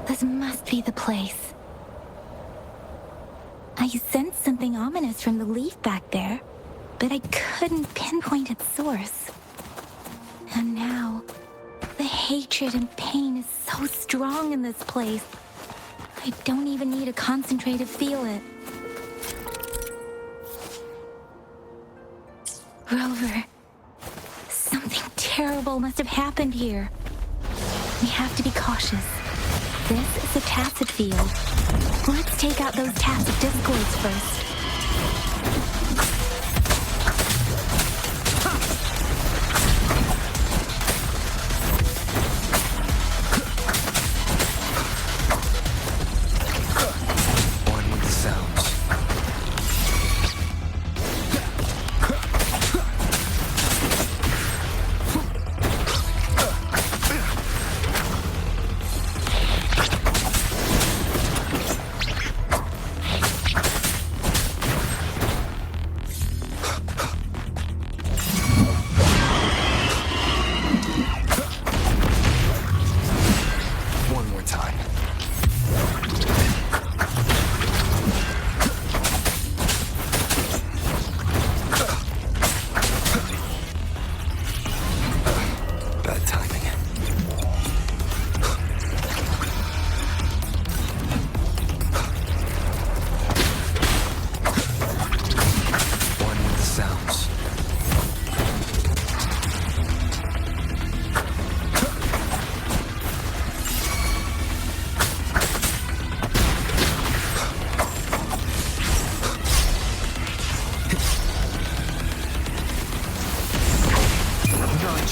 This must be the place. I sensed something ominous from the leaf back there, but I couldn't pinpoint its source. And now, the hatred and pain is so strong in this place. I don't even need to concentrate to feel it. Rover, something terrible must have happened here. We have to be cautious. This is a tacit field. Let's take out those tacit discords first.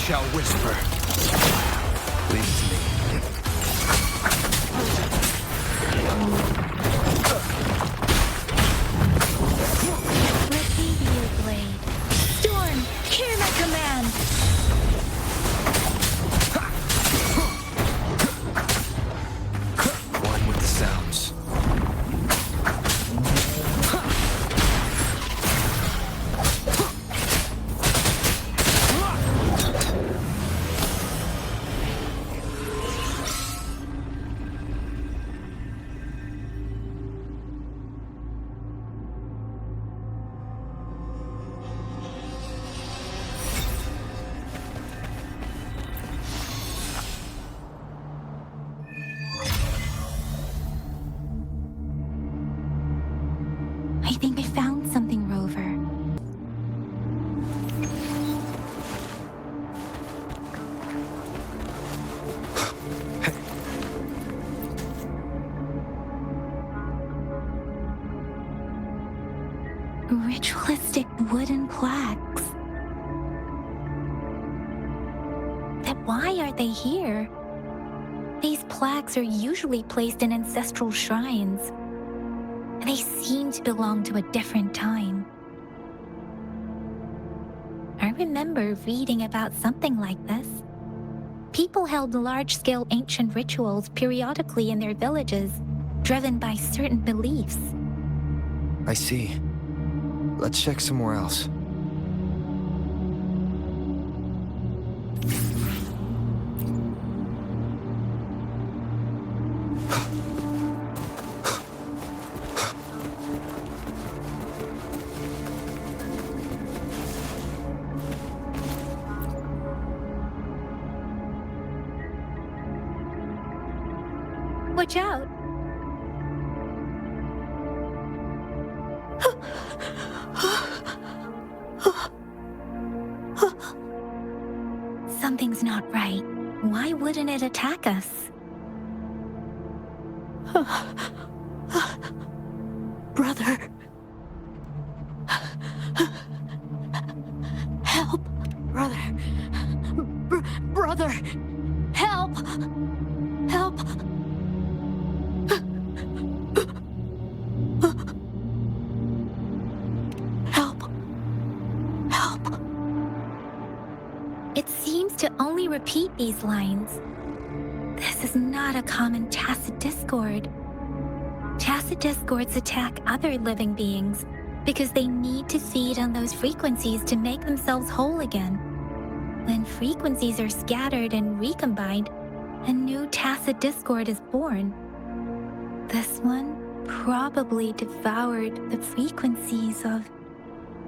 Shall whisper. Leave it to me. Repeat blade. Storm, hear my command. One with the sounds. I think I found something, Rover. Ritualistic wooden plaques. Then why are they here? These plaques are usually placed in ancestral shrines. They seem to belong to a different time. I remember reading about something like this. People held large-scale ancient rituals periodically in their villages, driven by certain beliefs. I see. Let's check somewhere else. Watch out! Something's not right. Why wouldn't it attack us? Brother. Help, brother. Brother. Help. Help. Help. Help. It seems to only repeat these lines. This is not a common tacit discord. Tacit discords attack other living beings because they need to feed on those frequencies to make themselves whole again. When frequencies are scattered and recombined, a new new tacit discord is born. This one probably devoured the frequencies of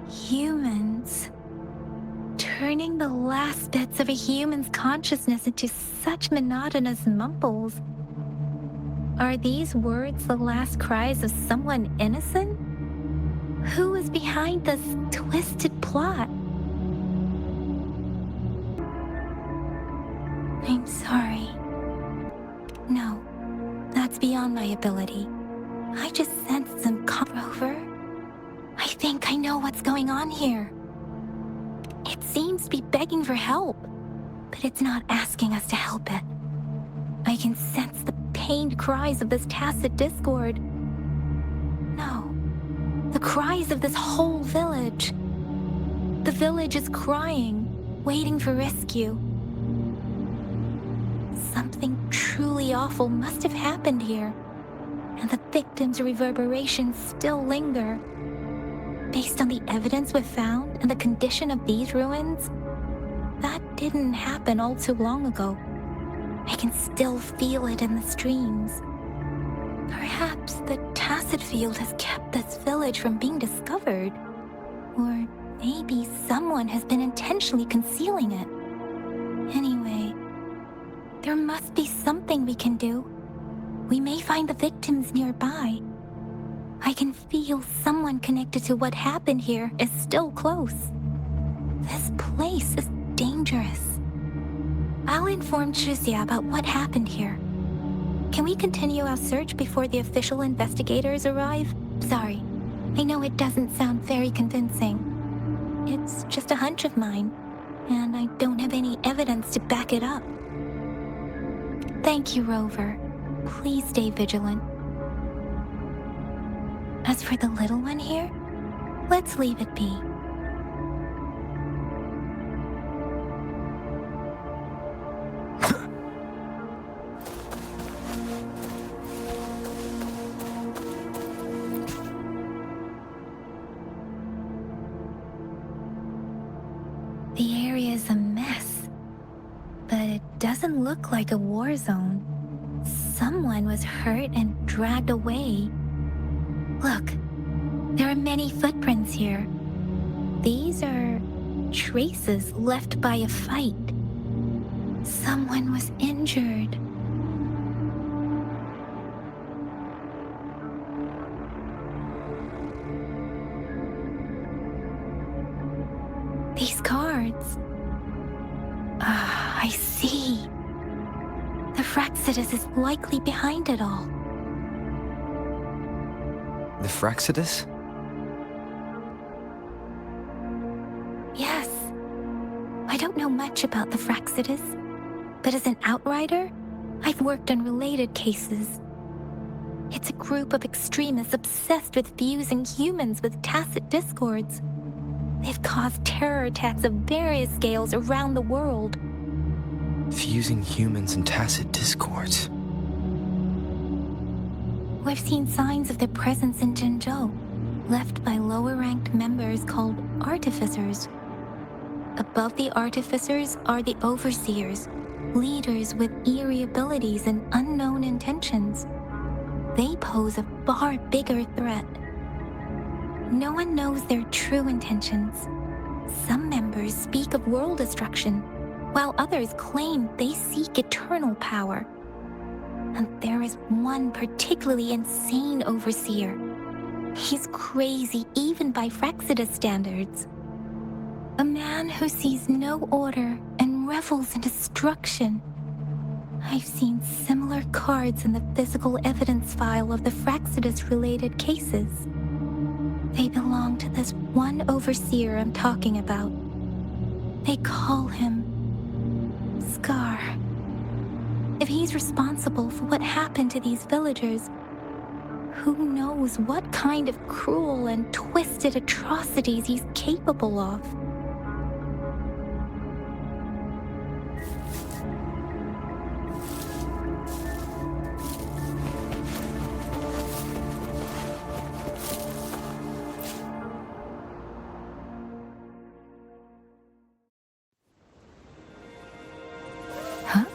humans, turning the last bits of a human's consciousness into such monotonous mumbles. Are these words the last cries of someone innocent? Who is behind this twisted plot? I'm sorry. No, that's beyond my ability. I just sensed some Rover. I think I know what's going on here. It seems to be begging for help, but it's not asking us to help it. I can sense the pained cries of this tacit discord. No, the cries of this whole village. The village is crying, waiting for rescue. Something truly awful must have happened here, and the victims' reverberations still linger. Based on the evidence we've found and the condition of these ruins, that didn't happen all too long ago. I can still feel it in the streams. Perhaps the tacit field has kept this village from being discovered. Or maybe someone has been intentionally concealing it. Anyway, there must be something we can do. We may find the victims nearby. I can feel someone connected to what happened here is still close. This place is dangerous. I'll inform Shuzia about what happened here. Can we continue our search before the official investigators arrive? Sorry, I know it doesn't sound very convincing. It's just a hunch of mine, and I don't have any evidence to back it up. Thank you, Rover. Please stay vigilant. As for the little one here, let's leave it be. The area is a mess, but it doesn't look like a war zone. Someone was hurt and dragged away. Look, there are many footprints here. These are traces left by a fight. Someone was injured. These cards. Ah, I see. The Fraxidus is likely behind it all. The Fraxidus? Yes. I don't know much about the Fraxidus, but as an outrider, I've worked on related cases. It's a group of extremists obsessed with fusing humans with tacit discords. They've caused terror attacks of various scales around the world. Fusing humans and tacit discords. We've seen signs of their presence in Jinzhou, left by lower-ranked members called artificers. Above the artificers are the overseers, leaders with eerie abilities and unknown intentions. They pose a far bigger threat. No one knows their true intentions. Some members speak of world destruction, while others claim they seek eternal power. And there is one particularly insane overseer. He's crazy even by Fraxidus standards. A man who sees no order and revels in destruction. I've seen similar cards in the physical evidence file of the Fraxidus-related cases. They belong to this one overseer I'm talking about. They call him Scar. If he's responsible for what happened to these villagers, who knows what kind of cruel and twisted atrocities he's capable of. Huh?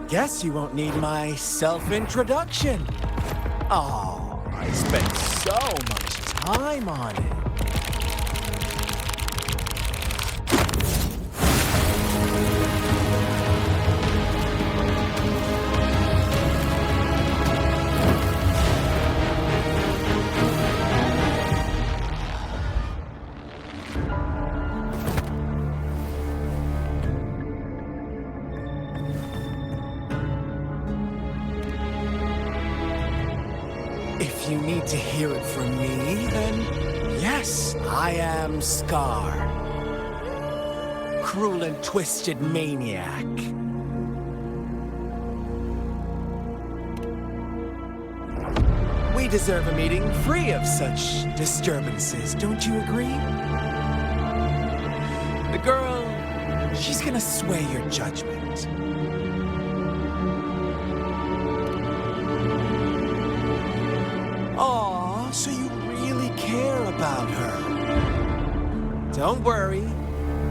Guess you won't need my self-introduction. Oh, I spent so much time on it. If you need to hear it from me, then yes, I am Scar. Cruel and twisted maniac. We deserve a meeting free of such disturbances, don't you agree? The girl, she's gonna sway your judgment. Aw, so you really care about her. Don't worry,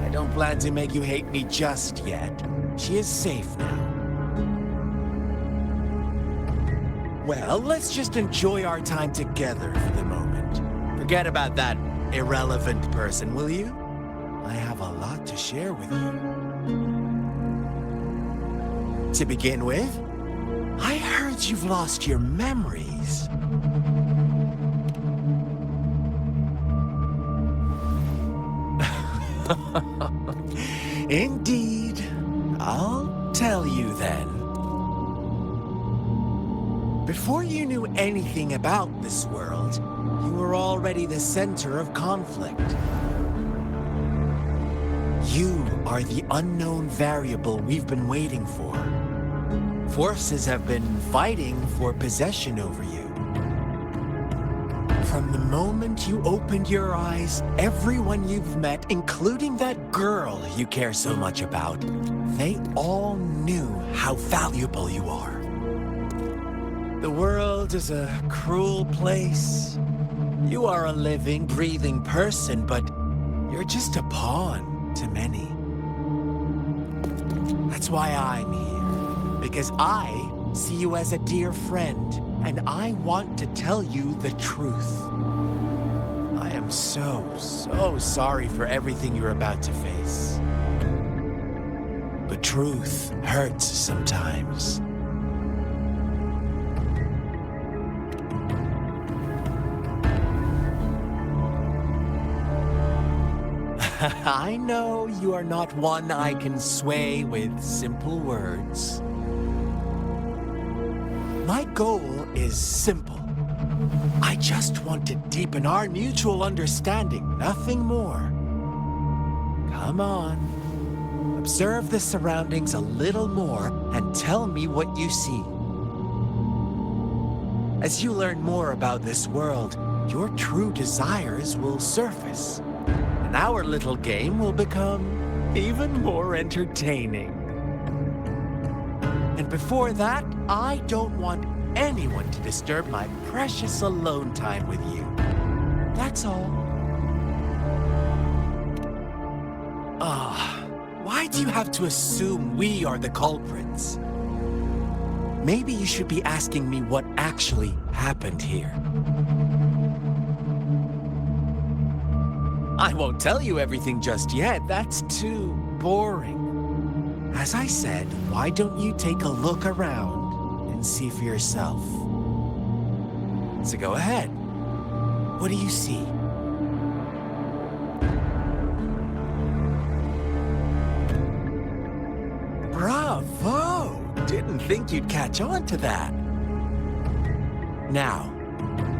I don't plan to make you hate me just yet. She is safe now. Well, let's just enjoy our time together for the moment. Forget about that irrelevant person, will you? I have a lot to share with you. To begin with, I heard you've lost your memories. Indeed. I'll tell you then. Before you knew anything about this world, you were already the center of conflict. You are the unknown variable we've been waiting for. Forces have been fighting for possession over you. From the moment you opened your eyes, everyone you've met, including that girl you care so much about, they all knew how valuable you are. The world is a cruel place. You are a living, breathing person, but you're just a pawn to many. That's why I'm here, because I see you as a dear friend, and I want to tell you the truth. I am so sorry for everything you're about to face. But truth hurts sometimes. I know you are not one I can sway with simple words. My goal is simple. I just want to deepen our mutual understanding, nothing more. Come on. Observe the surroundings a little more and tell me what you see. As you learn more about this world, your true desires will surface. And our little game will become even more entertaining. And before that, I don't want anyone to disturb my precious alone time with you. That's all. Why do you have to assume we are the culprits? Maybe you should be asking me what actually happened here. I won't tell you everything just yet. That's too boring. As I said, why don't you take a look around and see for yourself? So go ahead. What do you see? Bravo! Didn't think you'd catch on to that. Now,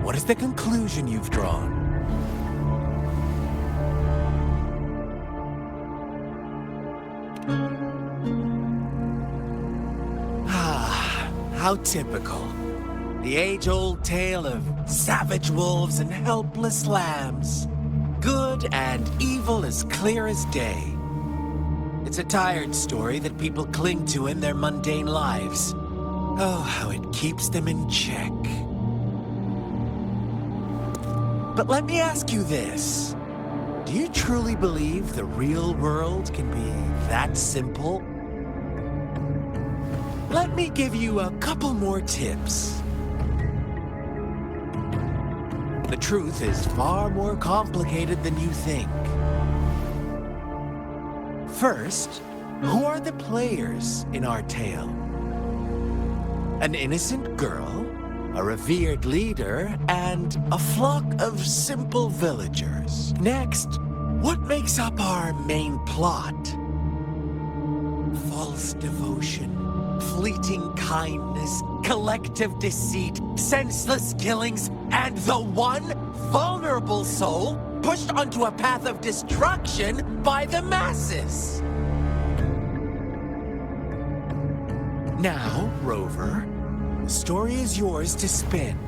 what is the conclusion you've drawn? How typical. The age-old tale of savage wolves and helpless lambs. Good and evil as clear as day. It's a tired story that people cling to in their mundane lives. Oh, how it keeps them in check. But let me ask you this. Do you truly believe the real world can be that simple? Let me give you a couple more tips. The truth is far more complicated than you think. First, who are the players in our tale? An innocent girl, a revered leader, and a flock of simple villagers. Next, what makes up our main plot? False devotion, fleeting kindness, collective deceit, senseless killings, and the one vulnerable soul pushed onto a path of destruction by the masses. Now, Rover, the story is yours to spin.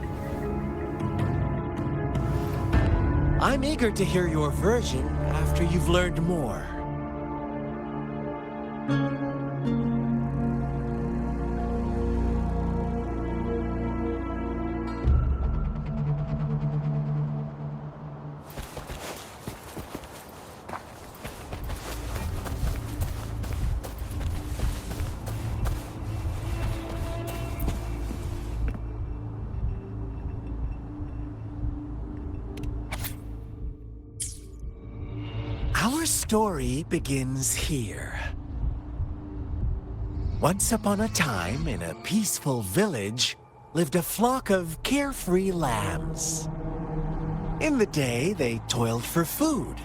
I'm eager to hear your version after you've learned more. Our story begins here. Once upon a time, in a peaceful village, lived a flock of carefree lambs. In the day, they toiled for food,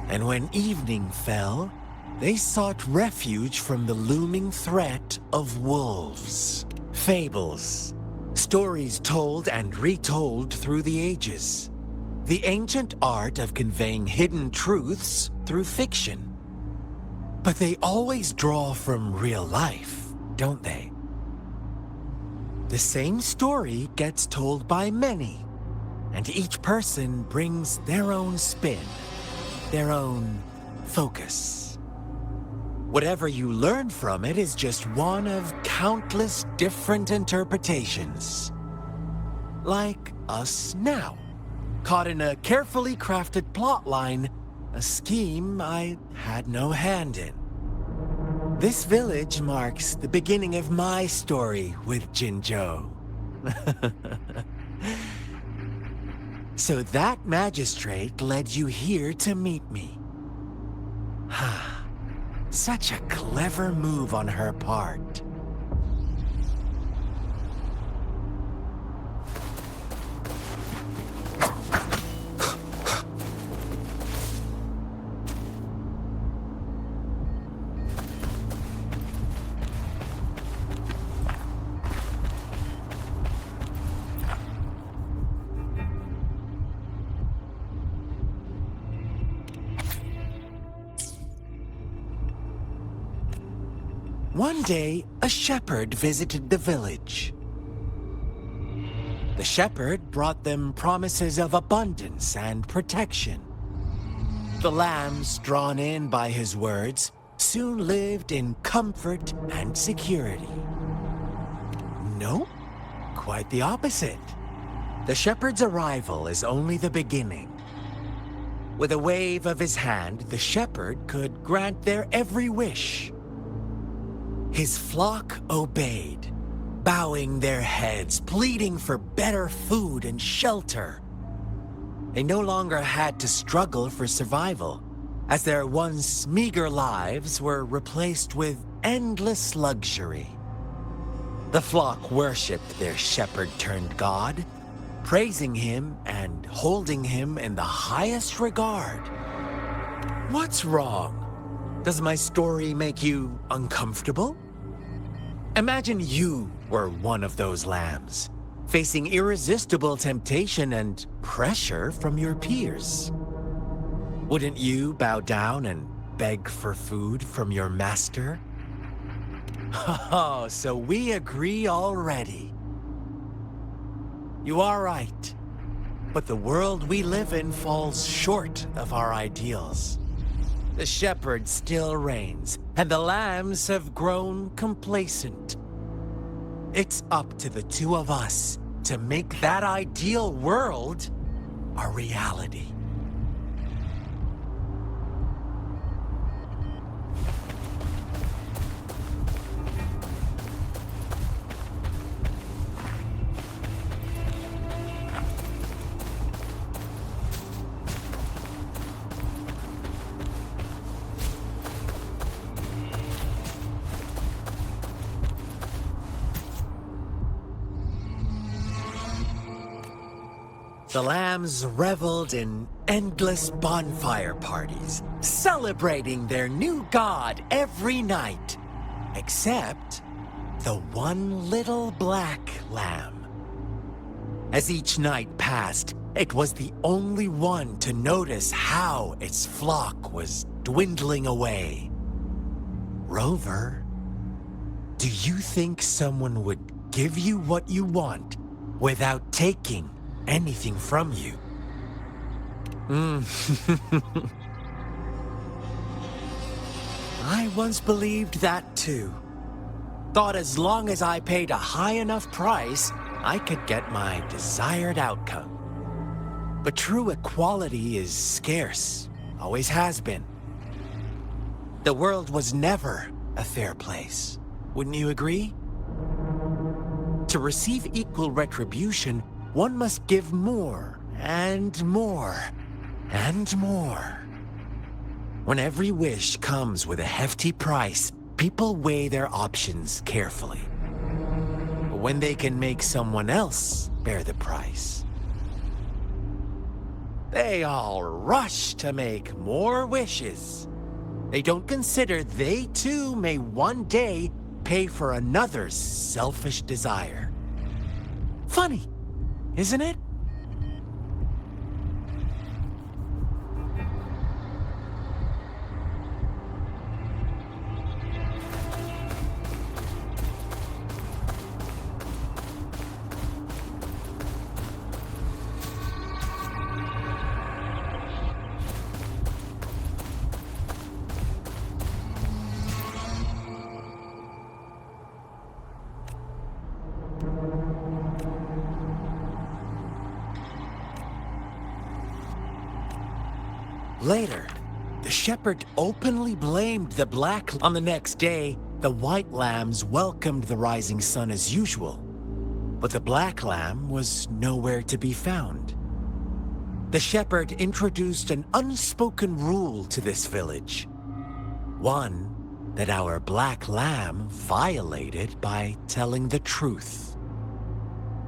and when evening fell, they sought refuge from the looming threat of wolves. Fables, stories told and retold through the ages. The ancient art of conveying hidden truths through fiction. But they always draw from real life, don't they? The same story gets told by many, and each person brings their own spin, their own focus. Whatever you learn from it is just one of countless different interpretations. Like us now. Caught in a carefully crafted plotline, a scheme I had no hand in. This village marks the beginning of my story with Jinzhou. So that magistrate led you here to meet me. Such a clever move on her part. One day, a shepherd visited the village. The shepherd brought them promises of abundance and protection. The lambs, drawn in by his words, soon lived in comfort and security. No, quite the opposite. The shepherd's arrival is only the beginning. With a wave of his hand, the shepherd could grant their every wish. His flock obeyed, bowing their heads, pleading for better food and shelter. They no longer had to struggle for survival, as their once meager lives were replaced with endless luxury. The flock worshipped their shepherd-turned-god, praising him and holding him in the highest regard. What's wrong? Does my story make you uncomfortable? Imagine you were one of those lambs, facing irresistible temptation and pressure from your peers. Wouldn't you bow down and beg for food from your master? Oh, so we agree already. You are right, but the world we live in falls short of our ideals. The shepherd still reigns, and the lambs have grown complacent. It's up to the two of us to make that ideal world a reality. The lambs reveled in endless bonfire parties, celebrating their new god every night. Except the one little black lamb. As each night passed, it was the only one to notice how its flock was dwindling away. Rover, do you think someone would give you what you want without taking anything from you? I once believed that too. Thought as long as I paid a high enough price, I could get my desired outcome. But true equality is scarce, always has been. The world was never a fair place, wouldn't you agree? To receive equal retribution, one must give more and more and more. When every wish comes with a hefty price, people weigh their options carefully. But when they can make someone else bear the price, they all rush to make more wishes. They don't consider they too may one day pay for another's selfish desire. Funny, isn't it? Later, the shepherd openly blamed the black. On the next day, the white lambs welcomed the rising sun as usual, but the black lamb was nowhere to be found. The shepherd introduced an unspoken rule to this village, one that our black lamb violated by telling the truth.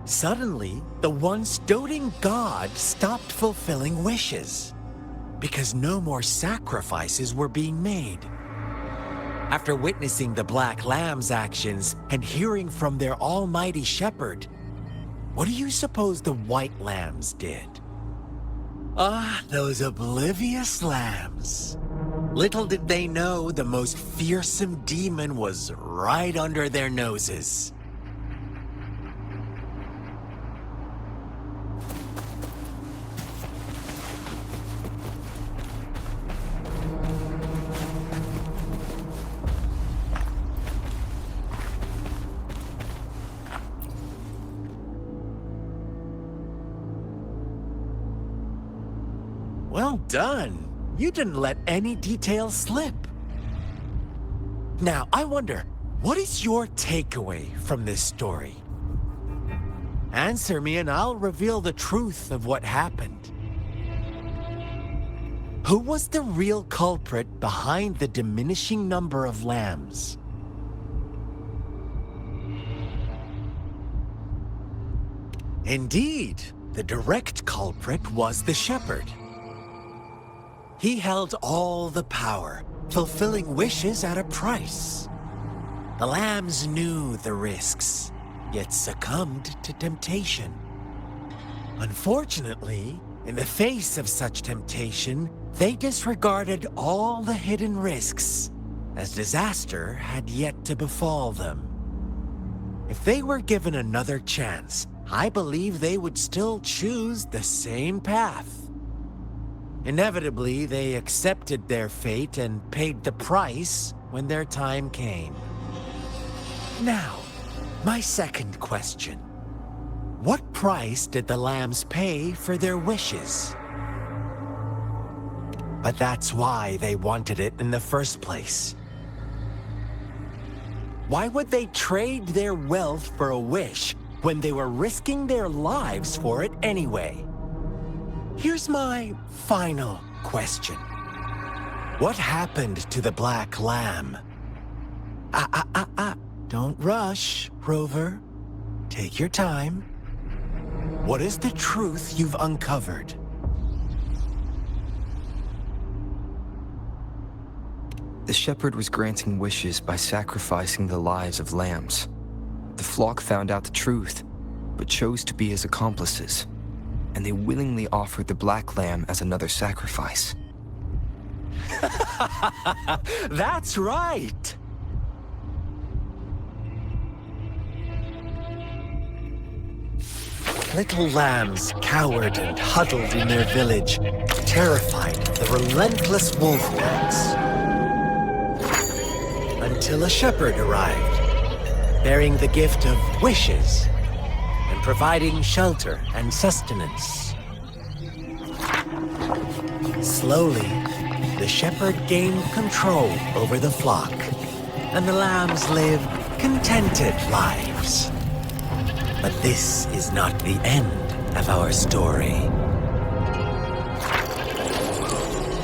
Suddenly, the once doting god stopped fulfilling wishes, because no more sacrifices were being made. After witnessing the black lamb's actions and hearing from their almighty shepherd, what do you suppose the white lambs did? Those oblivious lambs. Little did they know the most fearsome demon was right under their noses. Well done. You didn't let any details slip. Now, I wonder, what is your takeaway from this story? Answer me and I'll reveal the truth of what happened. Who was the real culprit behind the diminishing number of lambs? Indeed, the direct culprit was the shepherd. He held all the power, fulfilling wishes at a price. The lambs knew the risks, yet succumbed to temptation. Unfortunately, in the face of such temptation, they disregarded all the hidden risks, as disaster had yet to befall them. If they were given another chance, I believe they would still choose the same path. Inevitably, they accepted their fate and paid the price when their time came. Now, my second question. What price did the lambs pay for their wishes? But that's why they wanted it in the first place. Why would they trade their wealth for a wish when they were risking their lives for it anyway? Here's my final question. What happened to the black lamb? Don't rush, Rover. Take your time. What is the truth you've uncovered? The shepherd was granting wishes by sacrificing the lives of lambs. The flock found out the truth, but chose to be his accomplices, and they willingly offered the black lamb as another sacrifice. That's right! Little lambs cowered and huddled in their village, terrified of the relentless wolf packs. Until a shepherd arrived, bearing the gift of wishes and providing shelter and sustenance. Slowly, the shepherd gained control over the flock, and the lambs lived contented lives. But this is not the end of our story.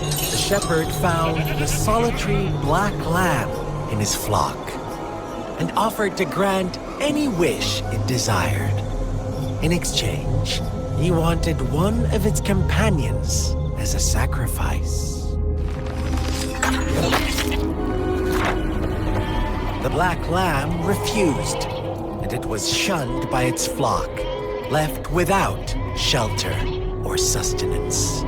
The shepherd found the solitary black lamb in his flock and offered to grant any wish it desired. In exchange, he wanted one of its companions as a sacrifice. The black lamb refused, and it was shunned by its flock, left without shelter or sustenance.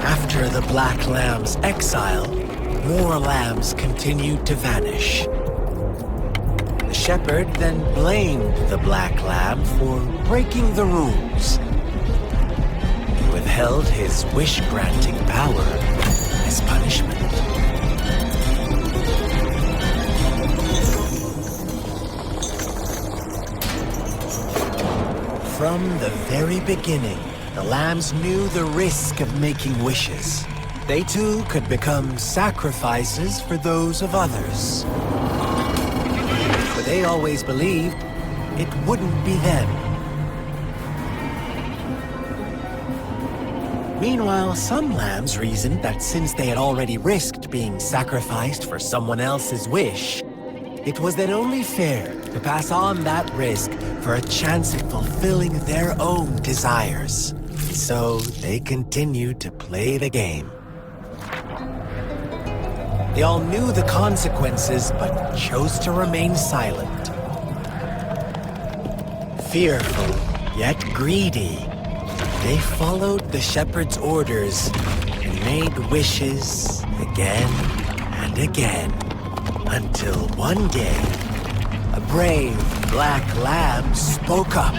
After the black lamb's exile, more lambs continued to vanish. The shepherd then blamed the black lamb for breaking the rules. He withheld his wish-granting power as punishment. From the very beginning, the lambs knew the risk of making wishes. They too could become sacrifices for those of others. But they always believed it wouldn't be them. Meanwhile, some lambs reasoned that since they had already risked being sacrificed for someone else's wish, it was then only fair to pass on that risk for a chance at fulfilling their own desires. So they continued to play the game. They all knew the consequences, but chose to remain silent. Fearful, yet greedy, they followed the shepherd's orders and made wishes again and again, until one day, a brave black lamb spoke up,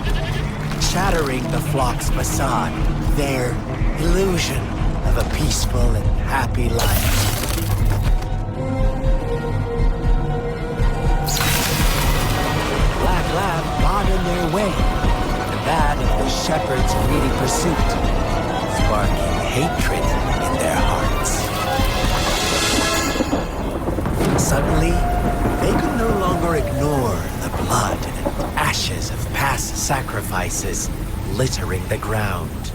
shattering the flock's facade, their illusion of a peaceful and happy life. Black lamb got in their way, and that of the shepherd's greedy pursuit, sparking hatred in their hearts. Suddenly, they could no longer ignore the blood and ashes of past sacrifices littering the ground.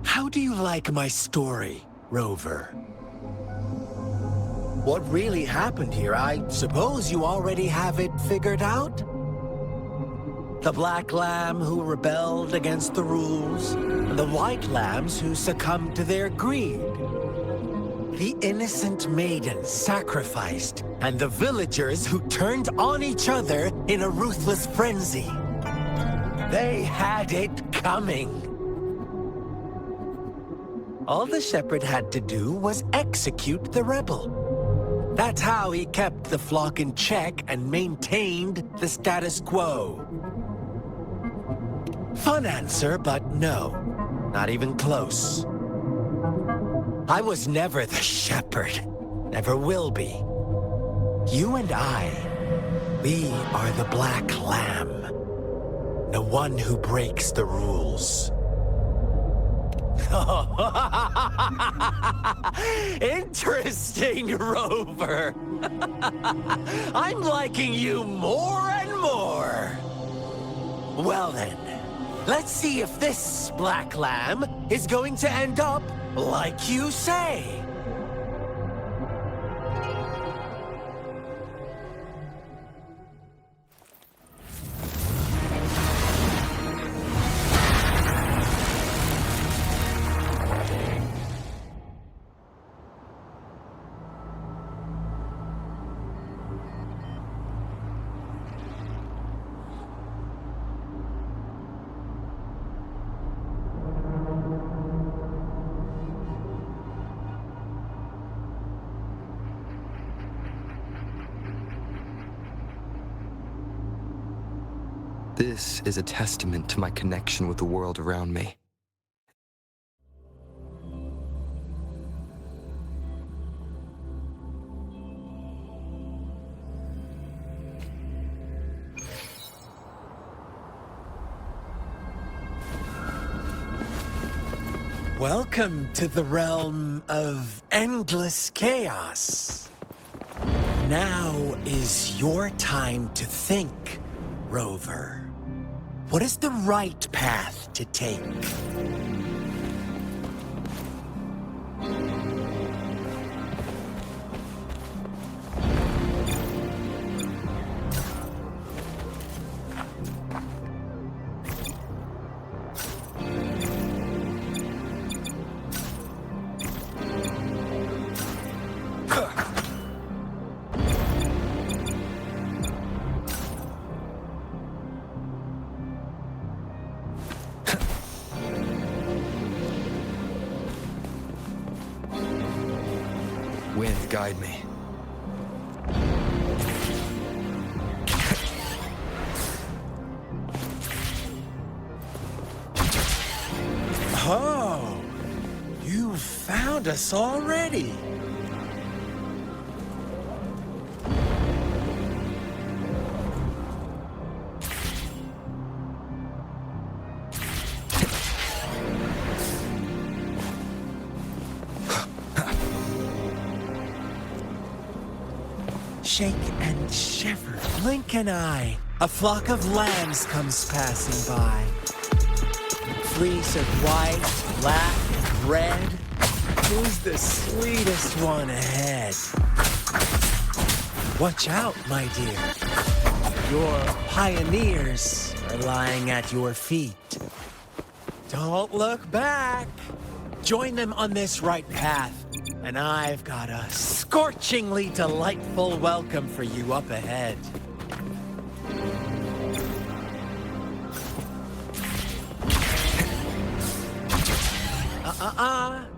How do you like my story, Rover? What really happened here? I suppose you already have it figured out? The black lamb who rebelled against the rules, and the white lambs who succumbed to their greed. The innocent maiden sacrificed, and the villagers who turned on each other in a ruthless frenzy. They had it coming. All the shepherd had to do was execute the rebel. That's how he kept the flock in check and maintained the status quo. Fun answer, but no, not even close. I was never the shepherd, never will be. You and I, we are the black lamb, the one who breaks the rules. Interesting, Rover. I'm liking you more and more. Well then, Let's see if this black lamb is going to end up like you say. This is a testament to my connection with the world around me. Welcome to the realm of endless chaos. Now is your time to think, Rover. What is the right path to take? Wind, guide me. Oh, you found us already. Shake and shiver, blink an eye. A flock of lambs comes passing by. Fleece of white, black, and red. Who's the sweetest one ahead? Watch out, my dear. Your pioneers are lying at your feet. Don't look back. Join them on this right path, and I've got a scorchingly delightful welcome for you up ahead.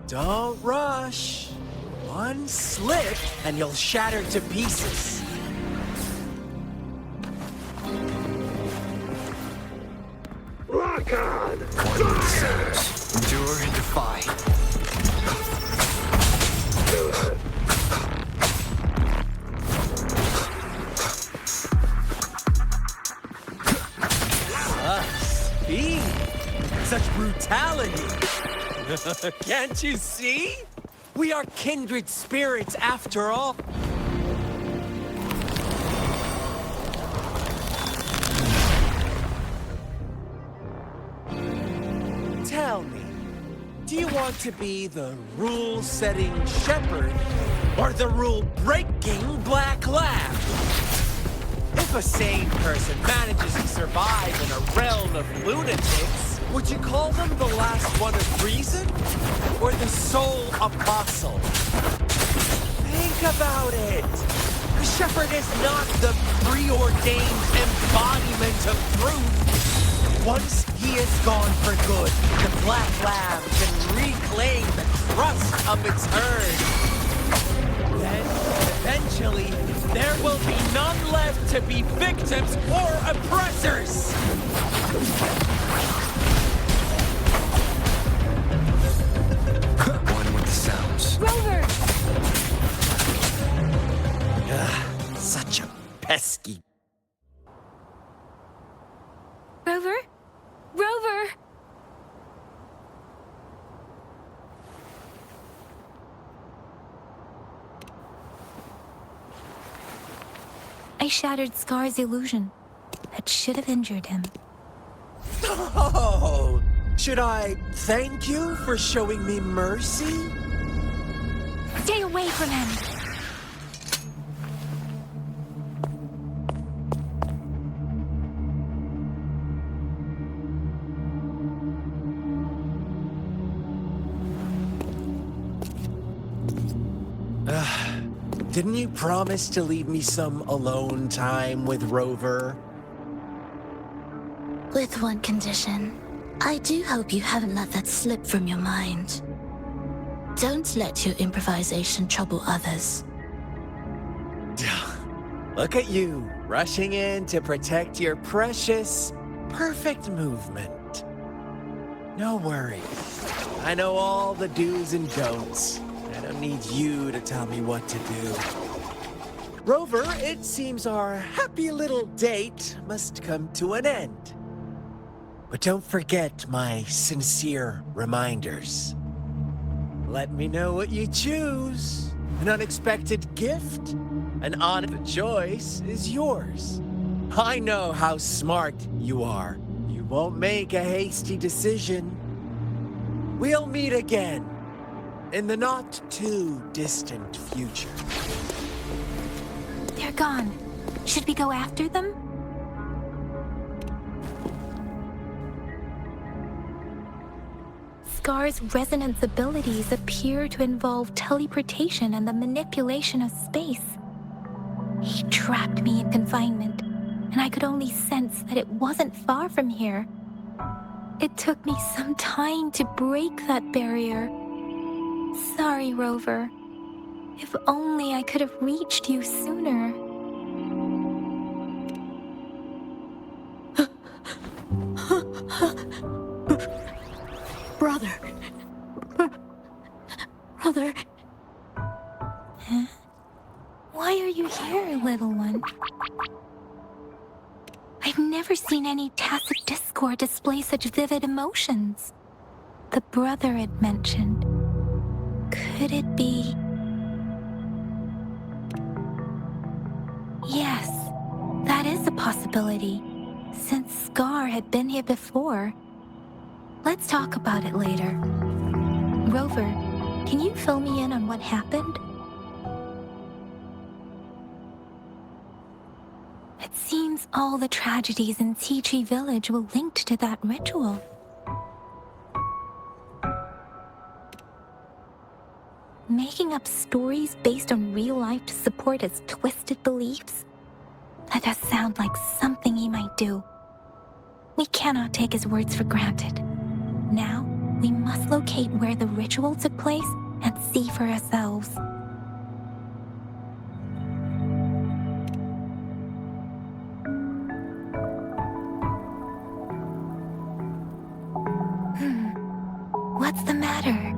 Don't rush. One slip, and you'll shatter to pieces. Lock on! One with the sounds. Endure and defy. Speed! Such brutality! Can't you see? We are kindred spirits after all. Tell me, do you want to be the rule-setting shepherd or the rule-breaking black lamb? If a sane person manages to survive in a realm of lunatics, would you call them the last one of reason? Or the sole apostle? Think about it. The shepherd is not the preordained embodiment of truth. Once he is gone for good, the black lamb can reclaim the trust of its herd. Then, eventually, there will be none left to be victims or oppressors! One with the sounds. Rover! Such a pesky... Rover? Rover! I shattered Scar's illusion. That should have injured him. Oh, should I thank you for showing me mercy? Stay away from him! Didn't you promise to leave me some alone time with Rover? With one condition. I do hope you haven't let that slip from your mind. Don't let your improvisation trouble others. Look at you, rushing in to protect your precious, perfect movement. No worries. I know all the do's and don'ts. I don't need you to tell me what to do. Rover, it seems our happy little date must come to an end. But don't forget my sincere reminders. Let me know what you choose. An unexpected gift? An honest choice is yours. I know how smart you are. You won't make a hasty decision. We'll meet again in the not-too-distant future. They're gone. Should we go after them? Scar's resonance abilities appear to involve teleportation and the manipulation of space. He trapped me in confinement, and I could only sense that it wasn't far from here. It took me some time to break that barrier. Sorry, Rover. If only I could have reached you sooner. Brother. Brother. Huh? Why are you here, little one? I've never seen any tacit discord display such vivid emotions. The brother it mentioned. Could it be... Yes, that is a possibility, since Scar had been here before. Let's talk about it later. Rover, can you fill me in on what happened? It seems all the tragedies in Tea Tree Village were linked to that ritual. Making up stories based on real life to support his twisted beliefs? That does sound like something he might do. We cannot take his words for granted. Now, we must locate where the ritual took place and see for ourselves. What's the matter?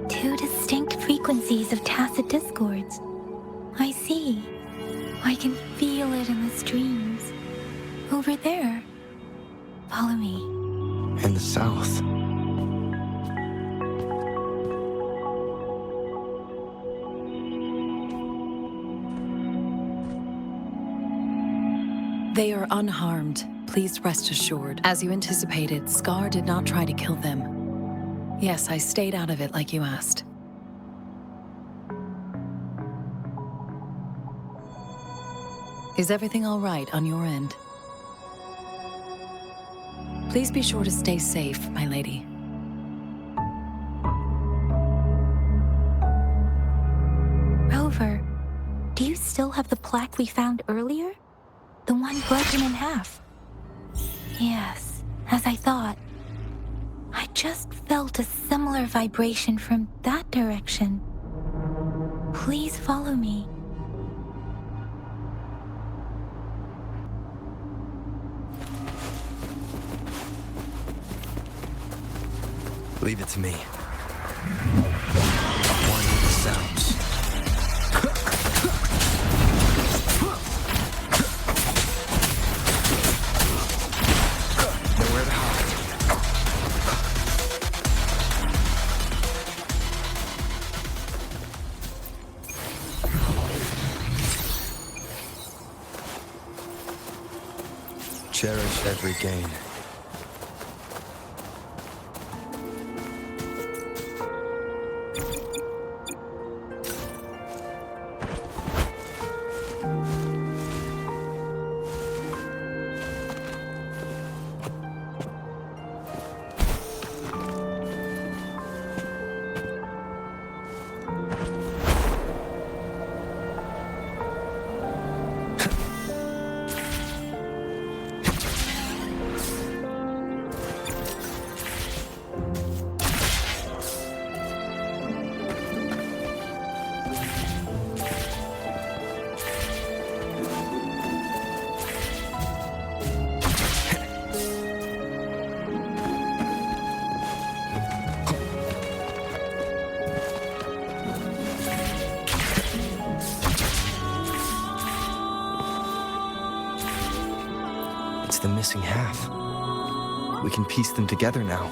Two distinct frequencies of tacit discords. I see. I can feel it in the streams. Over there. Follow me. In the south. They are unharmed. Please rest assured. As you anticipated, Scar did not try to kill them. Yes, I stayed out of it like you asked. Is everything all right on your end? Please be sure to stay safe, my lady. Rover, do you still have the plaque we found earlier? The one broken in half? Yes, as I thought. I just felt a similar vibration from that direction. Please follow me. Leave it to me. One with the sounds. Nowhere to hide. worth every gain. It's the missing half. We can piece them together now.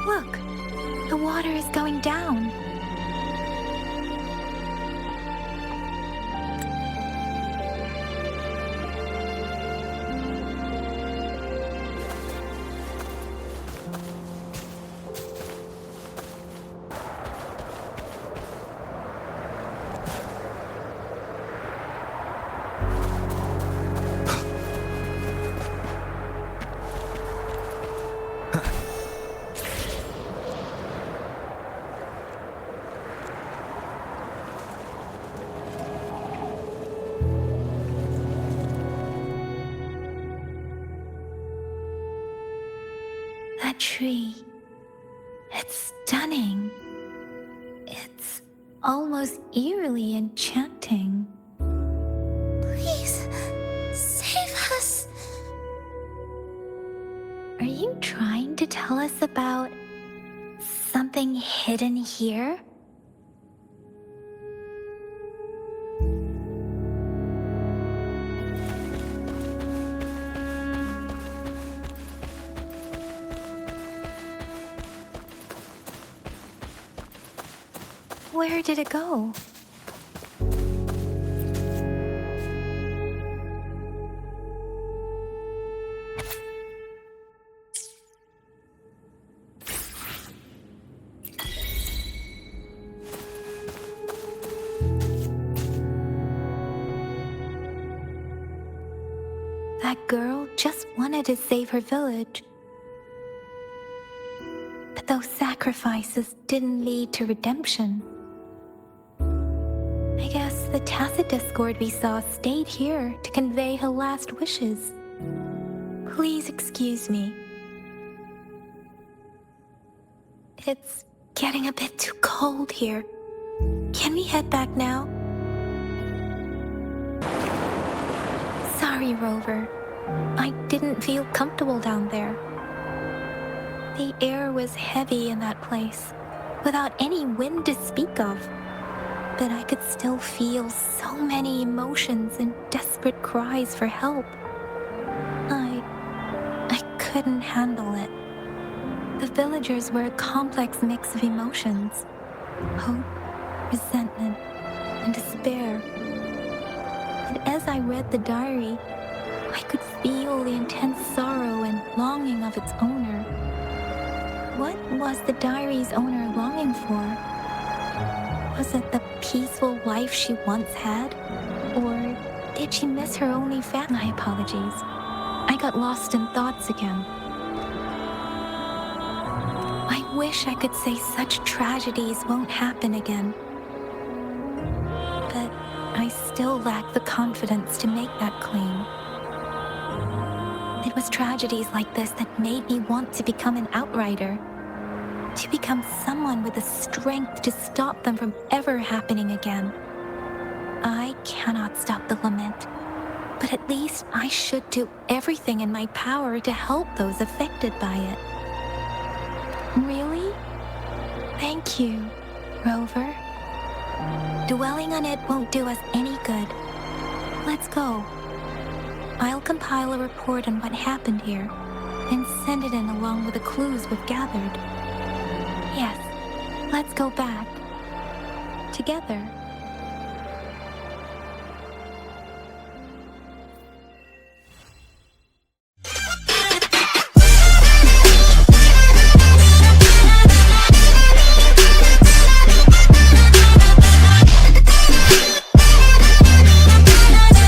Look, the water is going down. That tree, it's stunning. It's almost eerily enchanting. Please, save us. Are you trying to tell us about something hidden here? Where did it go? That girl just wanted to save her village. But those sacrifices didn't lead to redemption. I guess the tacit discord we saw stayed here to convey her last wishes. Please excuse me. It's getting a bit too cold here. Can we head back now? Sorry, Rover. I didn't feel comfortable down there. The air was heavy in that place, without any wind to speak of. But I could still feel so many emotions and desperate cries for help. I couldn't handle it. The villagers were a complex mix of emotions. Hope, resentment, and despair. And as I read the diary, I could feel the intense sorrow and longing of its owner. What was the diary's owner longing for? Was it the peaceful life she once had? Or did she miss her only family? My apologies. I got lost in thoughts again. I wish I could say such tragedies won't happen again. But I still lack the confidence to make that claim. It was tragedies like this that made me want to become an outrider. to become someone with the strength to stop them from ever happening again. I cannot stop the lament, but at least I should do everything in my power to help those affected by it. Really? Thank you, Rover. Dwelling on it won't do us any good. Let's go. I'll compile a report on what happened here and send it in along with the clues we've gathered. Yes, let's go back. Together.